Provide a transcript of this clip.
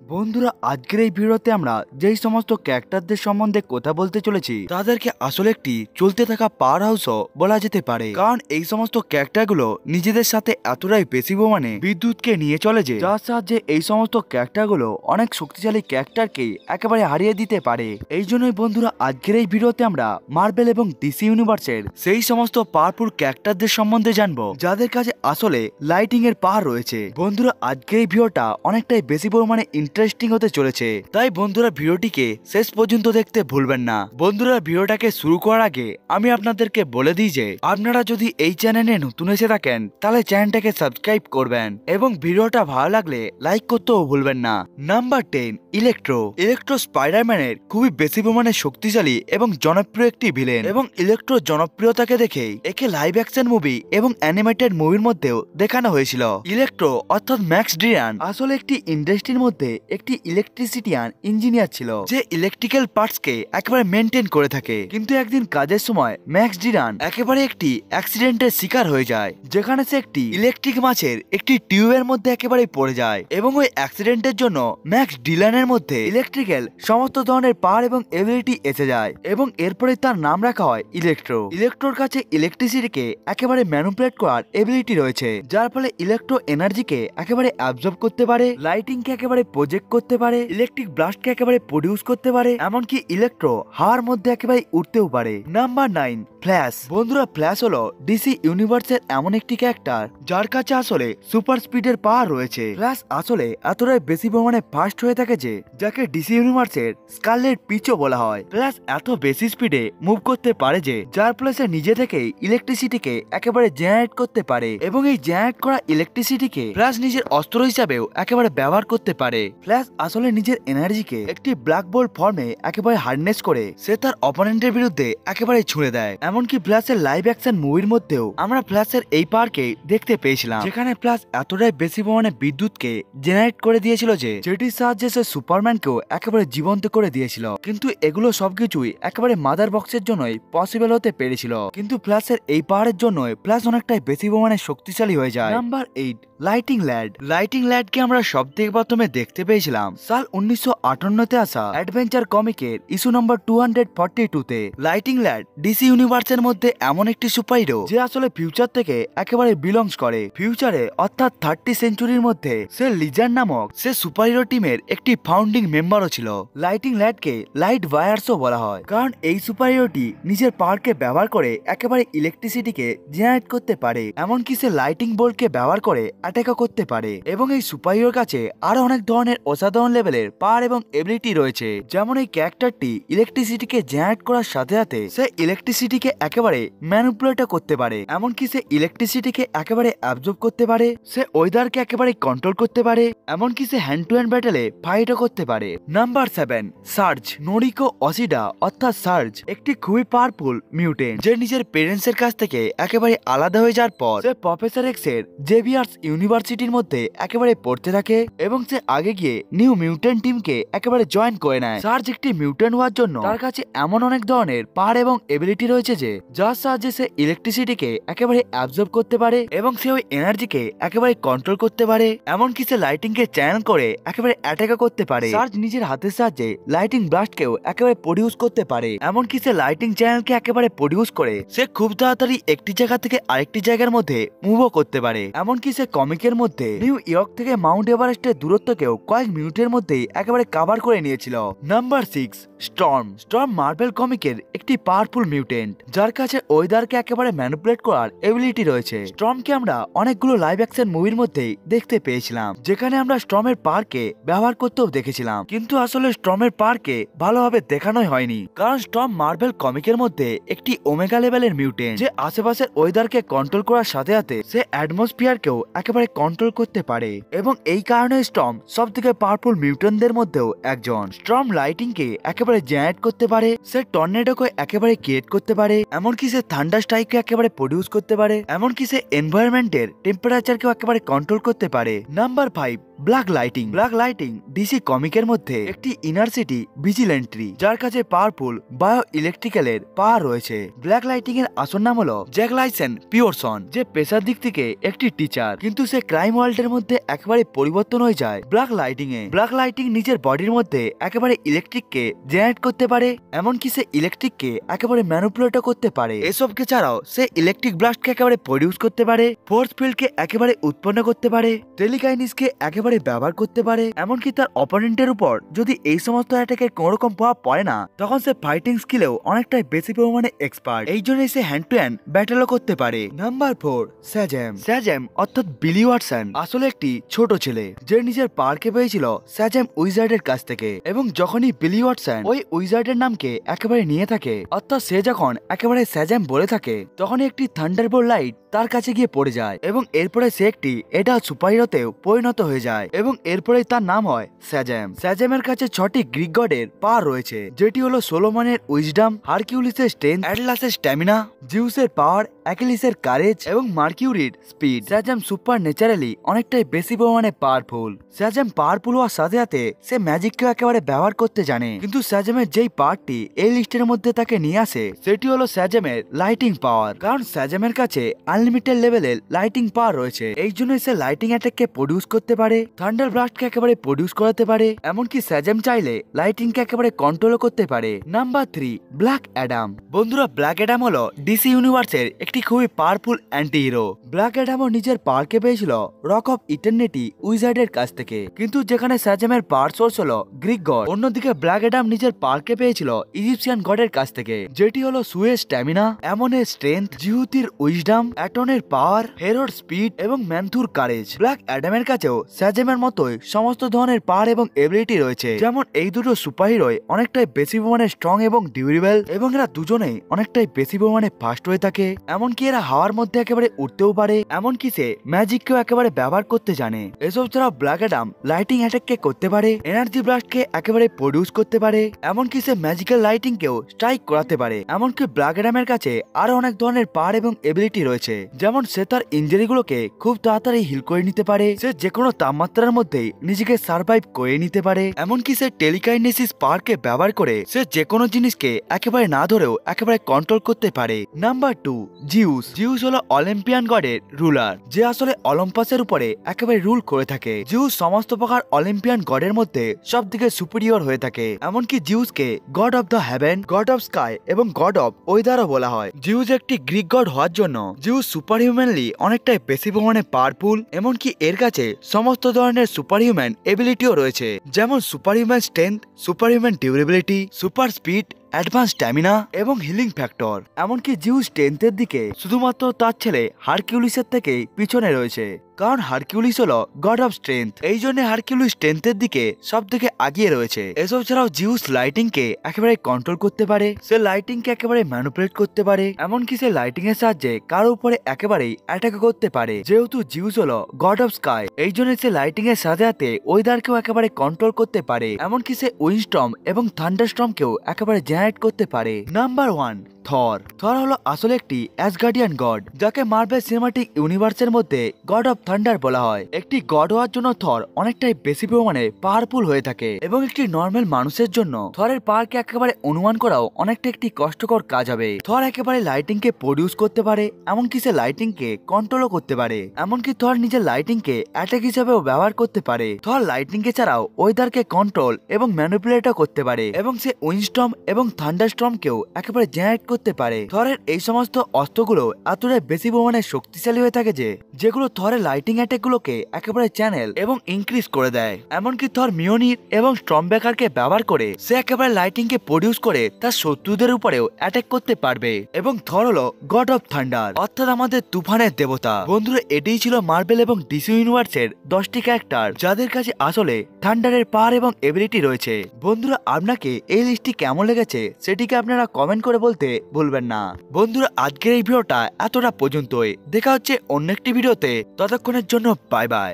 বন্ধুরা, আজকের এই ভিডিওতে আমরা যেই সমস্ত ক্যারেক্টারদের সম্বন্ধে কথা বলতে চলেছি তাদেরকে আসলে একটি চলতে থাকা পাওয়ার হাউসও বলা যেতে পারে। কারণ এই সমস্ত ক্যারেক্টারগুলো নিজেদের সাথে এতটাই বেশি পরিমাণে বিদ্যুৎকে নিয়ে চলে যে যার সাহায্যে এই সমস্ত ক্যারেক্টারগুলো অনেক শক্তিশালী ক্যারেক্টারকে একেবারে হারিয়ে দিতে পারে। এই জন্যই বন্ধুরা, আজকের এই ভিডিওতে আমরা মার্বেল এবং ডিসি ইউনিভার্সের সেই সমস্ত পাওয়ারফুল ক্যারেক্টারদের সম্বন্ধে জানবো যাদের কাছে আসলে লাইটিং এর পাওয়ার রয়েছে। বন্ধুরা, আজকের এই ভিডিওটা অনেকটাই বেশি পরিমাণে ইন্টারেস্টিং হতে চলেছে, তাই বন্ধুরা ভিডিওটিকে শেষ পর্যন্ত দেখতে ভুলবেন না। বন্ধুরা, ভিডিওটাকে শুরু করার আগে আমি আপনাদেরকে বলে দিই যে আপনারা যদি এই চ্যানেলে নতুন এসে থাকেন তাহলে চ্যানেলটাকে সাবস্ক্রাইব করবেন এবং ভিডিওটা ভালো লাগলে লাইক করতেও ভুলবেন না। নাম্বার 10, ইলেকট্রো স্পাইডারম্যানের খুবই বেশি পরিমাণে শক্তিশালী এবং জনপ্রিয় একটি ভিলেন, এবং ইলেকট্রো জনপ্রিয়তাকে দেখেই একে লাইভ অ্যাকশন মুভি এবং অ্যানিমেটেড মুভির মধ্যেও দেখানো হয়েছিল। ইলেকট্রো অর্থাৎ ম্যাক্স ডিরান আসলে একটি ইন্ডাস্ট্রির মধ্যে একটি ইলেকট্রিসিটিয়ান ইঞ্জিনিয়ার ছিল, যে ইলেকট্রিক্যাল পার্টসকে একেবারে মেনটেন করে থাকে। কিন্তু একদিন কাজের সময় ম্যাক্স ডিরান একেবারে একটি অ্যাক্সিডেন্টের শিকার হয়ে যায়, যেখানে সে একটি ইলেকট্রিক মাছের একটি টিউবের মধ্যে একেবারে পড়ে যায়, এবং ওই অ্যাক্সিডেন্টের জন্য ম্যাক্স ডিলানের মধ্যে ইলেকট্রিক্যাল সমস্ত ধরনের পাওয়ার এবং এবিলিটি এসে যায়, এবং এরপরে তার নাম রাখা হয় ইলেকট্রো। ইলেকট্রোর কাছে ইলেকট্রিসিটিকে একেবারে ম্যানিপুলেট করার এবিলিটি রয়েছে, যার ফলে ইলেকট্রো এনার্জিকে একেবারে অ্যাবজর্ব করতে পারে, লাইটিংকে একেবারে প্রজেক্ট করতে পারে, ইলেকট্রিক ব্লাস্টকে একেবারে প্রডিউস করতে পারে, এমনকি ইলেকট্রো হাওয়ার মধ্যে একেবারে উঠতেও পারে। Number 9, flash. বন্ধুরা, ফ্ল্যাশ হলো ডিসি ইউনিভার্সের এমন একটি ক্যারেক্টার যার কাছে আসলে সুপার স্পিডের পাওয়ার রয়েছে। ফ্ল্যাশ আসলে এতটাই বেশি পরিমাণে ফাস্ট হয়ে থাকে যে যাকে ডিসি ইউনিভার্সের স্কারলেট পিচও বলা হয়। ফ্ল্যাশ এত বেশি স্পিডে মুভ করতে পারে যে যার ফলে সে নিজে থেকেই ইলেকট্রিসিটিকে একেবারে জেনারেট করতে পারে, এবং এই জেনারেট করা ইলেকট্রিসিটিকে ফ্ল্যাশ নিজের অস্ত্র হিসাবেও একেবারে ব্যবহার করতে পারে। ফ্ল্যাশ আসলে নিজের এনার্জিকে একটি ব্ল্যাক বোল্ট ফর্মে একেবারে হার্নেস করে সে তার অপোনেন্টের বিরুদ্ধে একেবারে ছুঁড়ে দেয়। এমনকি ফ্ল্যাশের লাইভ অ্যাকশন মুভির মধ্যেও আমরা ফ্ল্যাশের এই পাওয়ারকে দেখতে পেয়েছিলাম, যেখানে ফ্ল্যাশ এতটাই বেশি পরিমাণে বিদ্যুৎকে জেনারেট করে দিয়েছিল যে যেটির সাহায্যে সে সুপারম্যানকেও একেবারে জীবন্ত করে দিয়েছিল। কিন্তু এগুলো সবকিছুই একেবারে মাদার বক্সের জন্যই পসিবল হতে পেরেছিল, কিন্তু ফ্ল্যাশের এই পাওয়ারের জন্যই ফ্ল্যাশ অনেকটাই বেশি পরিমাণে শক্তিশালী হয়ে যায়। Number 8, lighting lad. লাইটিং ল্যাডকে আমরা সব থেকে প্রথমে দেখতে পেয়েছিলাম সাল 1958-তে আসা অ্যাডভেঞ্চার কমিকের ইস্যু নম্বর 242-তে। লাইটিং ল্যাড ডিসি ইউনিভার্সের মধ্যে এমন একটি সুপারহিরো যে আসলে ফিউচার থেকে একেবারে বিলংস করে। ফিউচারে অর্থাৎ 30 সেঞ্চুরির মধ্যে সে লিজার নামক সে সুপারহিরো টিমের একটি ফাউন্ডিং মেম্বারও ছিল। লাইটিং ল্যাডকে লাইট ওয়ায়ার্সও বলা হয়, কারণ এই সুপারহিরোটি নিজের পাওয়ারকে ব্যবহার করে একেবারে ইলেকট্রিসিটিকে জেনারেট করতে পারে, এমনকি সে লাইটিং বোল্টকে ব্যবহার করে অ্যাটাকও করতে পারে। এবং এই সুপারহিরোর কাছে আরো অনেক ধরনের অসাধারণ লেভেলের পাওয়ার এবং এবিলিটি রয়েছে, যেমন এই ক্যারেক্টারটি ইলেকট্রিসিটিকে জেনারেট করার সাথে সাথে সে ইলেকট্রিসিটিকে একেবারে ম্যানিপুলেটও করতে পারে, এমনকি সে ইলেকট্রিসিটিকে একেবারে অ্যাবজর্ব করতে পারে, সে ওয়েদারকে একেবারে কন্ট্রোল করতে পারে, এমনকি সে হ্যান্ড টু হ্যান্ড ব্যাটেলে ফাইটও করতে পারে। Number 7, surge. নোরিকো অসিডা অর্থাৎ সার্জ একটি খুবই পাওয়ারফুল মিউটেন্ট, যে নিজের পেরেন্টস এর কাছ থেকে একেবারে আলাদা হয়ে যাওয়ার পর সে প্রফেসর এক্স এর জেভিয়ার্স ইউনিভার্সিটির মধ্যে একেবারে পড়তে থাকে, এবং সে আগে গিয়ে নিউ মিউটেন্ট টিমকে একেবারে জয়েন করে নেয়। সার্জ একটি মিউটেন্ট হওয়ার জন্য তার কাছে এমন অনেক ধরনের পাওয়ার এবং এবিলিটি রয়েছে যে যার সাহায্যে সে ইলেকট্রিসিটিকে একেবারে অ্যাবজর্ব করতে পারে, এবং সে ওই এনার্জিকে একেবারে কন্ট্রোল করতে পারে, এমনকি সে লাইটিংকে চ্যানেল করে একেবারে অ্যাটাকও করতে পারে। সার্জ নিজের হাতের সাহায্যে লাইটিং ব্লাস্টকেও একেবারে প্রডিউস করতে পারে, এমনকি সে লাইটিং চ্যানেলকে একেবারে প্রডিউস করে সে খুব তাড়াতাড়ি একটি জায়গা থেকে আরেকটি জায়গার মধ্যে মুভও করতে পারে। এমনকি সে কমিকের মধ্যে নিউ ইয়র্ক থেকে মাউন্ট এভারেস্টের দূরত্বকেও কয়েক মিনিটের মধ্যেই একেবারে কভার করে নিয়েছিল। Number 6, storm. স্টর্ম মার্বেল কমিকের একটি পাওয়ারফুল মিউটেন্ট, যার কাছে ওয়েদারকে একেবারে ম্যানিপুলেট করার এবিলিটি রয়েছে। স্টর্মকে আমরা অনেকগুলো লাইভ অ্যাকশন মুভির মধ্যেই দেখতে পেয়েছিলাম, যেখানে আমরা স্টর্মের পাওয়ারকে ব্যবহার করতেও দেখেছিলাম, কিন্তু আসলে স্টর্মের পাওয়ারকে ভালোভাবে দেখানোই হয়নি, কারণ স্টর্ম মার্বেল কমিকের মধ্যে একটি ওমেগা লেভেলের মিউটেন্ট, যে আশেপাশের ওয়েদারকে কন্ট্রোল করার সাথে সাথে সে অ্যাটমসফিয়ারকেও একেবারে কন্ট্রোল করতে পারে, এবং এই কারণে স্টর্ম সব থেকে পাওয়ারফুল মিউটেন্টদের মধ্যেও একজন। স্টর্ম লাইটিংকে একেবারে জেনারেট করতে পারে, সে টর্নেডোকে একেবারে ক্রিয়েট করতে পারে, এমনকি সে থান্ডার স্ট্রাইককে একেবারে প্রডিউস করতে পারে, এমনকি সে এনভায়রনমেন্টের টেম্পারেচারকেও একেবারে কন্ট্রোল করতে পারে। নাম্বার 5, ব্ল্যাক লাইটিং ডিসি কমিকের মধ্যে একটি ইনার সিটি ভিজিলেন্ট্রি, যার কাছে পাওয়ারফুল বায়ো ইলেকট্রিক্যালের পাওয়ার রয়েছে। ব্ল্যাক লাইটিং এর আসল নাম হলো জ্যাক লাইসেন পিওরসন, যে পেশার দিক থেকে একটি টিচার, কিন্তু সে ক্রাইম ওয়ার্ল্ডের মধ্যে একেবারে পরিবর্তন হয়ে যায় ব্ল্যাক লাইটিং নিজের বডির মধ্যে একেবারে ইলেকট্রিককে জেনারেট করতে পারে, এমনকি সে ইলেকট্রিককে একেবারে ম্যানিপুলেট করতে পারে। এসবকে ছাড়াও সে ইলেকট্রিক ব্লাস্টকে একেবারে প্রডিউস করতে পারে, ফোর্স ফিল্ডকে একেবারে উৎপন্ন করতে পারে, টেলিকাইনেসিসকে একেবারে ব্যবহার করতে পারে। এমনকি তার অপোনেন্টের উপর যদি এই সমস্ত অ্যাটাকের কোন রকম প্রভাব পড়ে না, তখন সে ফাইটিং স্কিলেও অনেকটাই বেশি পরিমাণে এক্সপার্ট। এই জন্যই সে হ্যান্ড টু হ্যান্ড ব্যাটেলও করতে পারে। নাম্বার 4, স্যাজাম অর্থাৎ বিলি ওয়াটসন আসলে একটি ছোট ছেলে, যে নিজের পাওয়ারকে পেয়েছিল স্যাজাম উইজার্ডের কাছ থেকে। এবং যখনই বিলি ওয়াটসন ওই উইজার্ডের নামকে একেবারে নিয়ে থাকে, অর্থাৎ সে যখন একেবারে স্যাজাম বলে থাকে, তখনই একটি থান্ডারবোল্ট লাইট তার কাছে গিয়ে পড়ে যায় এবং এরপরে সে একটি এটা সুপারহিরোতেও পরিণত হয়ে যায় এবং এরপরে তার নাম হয় স্যাজামের কাছে 6টি গ্রিক গডের পাওয়ার রয়েছে, যেটি হলো সোলোমনের উইজডম, হারকিউলিসের স্ট্রেংথ, অ্যাটলাসের স্ট্যামিনা, জিউসের পাওয়ার, অ্যাকিলিসের কারেজ এবং মার্কিউরির স্পিড। স্যাজাম সুপার ন্যাচারালি অনেকটাই বেশি পরিমাণে পাওয়ারফুল। স্যাজাম পাওয়ারফুল হওয়ার সাথে সাথে সে ম্যাজিককেও একেবারে ব্যবহার করতে জানে, কিন্তু স্যাজামের যেই পাওয়ারটি এই লিস্টের মধ্যে তাকে নিয়ে আসে সেটি হলো স্যাজামের লাইটিং পাওয়ার, কারণ স্যাজামের কাছে আনলিমিটেড লেভেলের লাইটিং পাওয়ার রয়েছে। এই জন্য সে লাইটিং অ্যাটাককে প্রডিউস করতে পারে, থান্ডার ব্লাস্টকে একেবারে প্রডিউস করাতে পারে, এমনকি স্যাজাম চাইলে লাইটিংকে একেবারে কন্ট্রোল করতে পারে। Number 3, black Adam. বন্ধুরা, ব্ল্যাক অ্যাডাম হলো ডিসি ইউনিভার্সের একটি খুবই পাওয়ারফুল অ্যান্টি হিরো। ব্ল্যাক অ্যাডামও নিজের পাওয়ারকে পেয়েছিল রক অফ ইটারনিটি উইজার্ডের কাছ থেকে, কিন্তু যেখানে স্যাজামের পাওয়ার সোর্স হলো গ্রিক গড, অন্যদিকে ব্ল্যাক অ্যাডাম নিজের পাওয়ারকে পেয়েছিল ইজিপশিয়ান গডের কাছ থেকে, যেটি হলো সুয়ের স্ট্যামিনা, অ্যামনের স্ট্রেংথ, জিহুতির উইজডম, অ্যাটনের পাওয়ার, হেরোর স্পিড এবং ম্যানথুর কারেজ। ব্ল্যাক অ্যাডামের কাছেও স্যাজামের মতোই সমস্ত ধরনের পাওয়ার এবং এবিলিটি রয়েছে, যেমন এই দুটো সুপারহিরোই অনেকটাই বেশি পরিমাণে স্ট্রং এবং ডিউরেবল, এবং এরা দুজনেই অনেকটাই বেশি পরিমাণে ফাস্ট হয়ে থাকে। এমনকি এরা হাওয়ার মধ্যে একেবারে উঠতেও পারে, এমনকি সে ম্যাজিককেও একেবারে ব্যবহার করতে জানে। এসব ছাড়াও ব্ল্যাক অ্যাডাম লাইটিং অ্যাটাককে করতে পারে, এনার্জি ব্লাস্টকে একেবারে প্রডিউস করতে পারে, এমনকি সে ম্যাজিক্যাল লাইটিংকেও স্ট্রাইক করাতে পারে। এমনকি ব্ল্যাক অ্যাডামের কাছে আরো অনেক ধরনের পাওয়ার এবং এবিলিটি রয়েছে, যেমন সে তার ইঞ্জুরিগুলোকে খুব তাড়াতাড়ি হিল করে নিতে পারে, সে যে কোনো তাপমাত্রার মধ্যেই নিজেকে সার্ভাইভ করে নিতে পারে, এমনকি সে টেলিকাইনেসিস পাওয়ারকে ব্যবহার করে সে যে কোনো জিনিসকে একেবারে না ধরেও একেবারে কন্ট্রোল করতে পারে। নাম্বার 2, জিউস হলো অলিম্পিয়ান গডের রুলার, যে আসলে অলিম্পাসের উপরে একেবারে রুল করে থাকে। জিউস সমস্ত প্রকার অলিম্পিয়ান গডের মধ্যে সব দিকে সুপিরিয়র হয়ে থাকে, এমনকি জিউসকে god of the heaven, god of sky এবং গড অফ ওয়েদারও বলা হয়। জিউস একটি গ্রিক গড হওয়ার জন্য জিউস সুপার হিউম্যানলি অনেকটাই বেশি পরিমাণে পাওয়ারফুল, এমনকি এর কাছে সমস্ত ধরনের সুপার হিউম্যান এবিলিটিও রয়েছে, যেমন super human strength, super human durability, super speed, advance stamina এবং হিলিং ফ্যাক্টর। এমনকি জিউস স্ট্রেংথের দিকে শুধুমাত্র তার ছেলে হারকিউলিসের থেকেই পিছনে রয়েছে, কারণ হারকিউলিস হলো গড অফ স্ট্রেংথ, এই জন্য হারকিউলিস স্ট্রেংথের দিকে সব থেকে আগিয়ে রয়েছে। এসব ছাড়াও জিউস লাইটিংকে একেবারে কন্ট্রোল করতে পারে, সে লাইটিংকে একেবারে ম্যানিপুলেট করতে পারে, এমনকি সে লাইটিং এর সাহায্যে কারো উপরে একেবারেই অ্যাটাক করতে পারে। যেহেতু জিউস হলো গড অফ স্কাই, এই জন্য সে লাইটিং এর সাথে সাথে ওয়েদারকেও একেবারে কন্ট্রোল করতে পারে, এমনকি সে উইন্ডস্টর্ম এবং থান্ডারস্টর্মকেও একেবারে জেনারেট করতে পারে। নাম্বার 1, থর হলো আসলে একটি অ্যাসগার্ডিয়ান গড, যাকে মার্ভেল সিনেমাটিক ইউনিভার্সের মধ্যে গড অফ থান্ডার বলা হয়। একটি গড হওয়ার জন্য থর অনেকটাই বেশি পরিমাণে পাওয়ারফুল হয়ে থাকে, এবং একটি নর্মাল মানুষের জন্য থরের পাওয়ারকে একেবারে অনুমান করাও অনেকটা একটি কষ্টকর কাজ হবে। থর একেবারে লাইটিংকে প্রডিউস করতে পারে, এমনকি সে লাইটিংকে কন্ট্রোলও করতে পারে, এমনকি থর নিজের লাইটিংকে অ্যাটাক হিসেবেও ব্যবহার করতে পারে। থর লাইটিংকে ছাড়াও ওয়েদারকে কন্ট্রোল এবং ম্যানিপুলেটও করতে পারে, এবং সে উইন্ডস্টর্ম এবং থান্ডারস্টর্মকেও একেবারে জেনারেট করতে পারে। থরের এই সমস্ত অস্ত্রগুলো এতটাই বেশি পরিমাণে শক্তিশালী হয়ে থাকে যেগুলো থরের লাইটিং অ্যাটাক গুলোকে একেবারে চ্যানেল এবং ইনক্রিজ করে দেয়। এমনকি থর মিওনির এবং স্টর্মব্রেকারকে ব্যবহার করে সে একেবারে লাইটিংকে প্রডিউস করে তার শত্রুদের উপরেও অ্যাটাক করতে পারবে। এবং থর হলো গড অফ থান্ডার, অর্থাৎ আমাদের তুফানের দেবতা। বন্ধুরা, এটাই ছিল মার্ভেল এবং ডিসি ইউনিভার্সের 10টি ক্যারেক্টার যাদের কাছে আসলে থান্ডারের পাওয়ার এবং এবিলিটি রয়েছে। বন্ধুরা, আপনাকে এই লিস্টটি কেমন লেগেছে সেটিকে আপনারা কমেন্ট করে বলতে ভুলবেন না। বন্ধুরা, আজকের এই ভিডিওটা এতটা পর্যন্তই, দেখা হচ্ছে অন্য একটি ভিডিওতে, ততক্ষণের জন্য বাই বাই।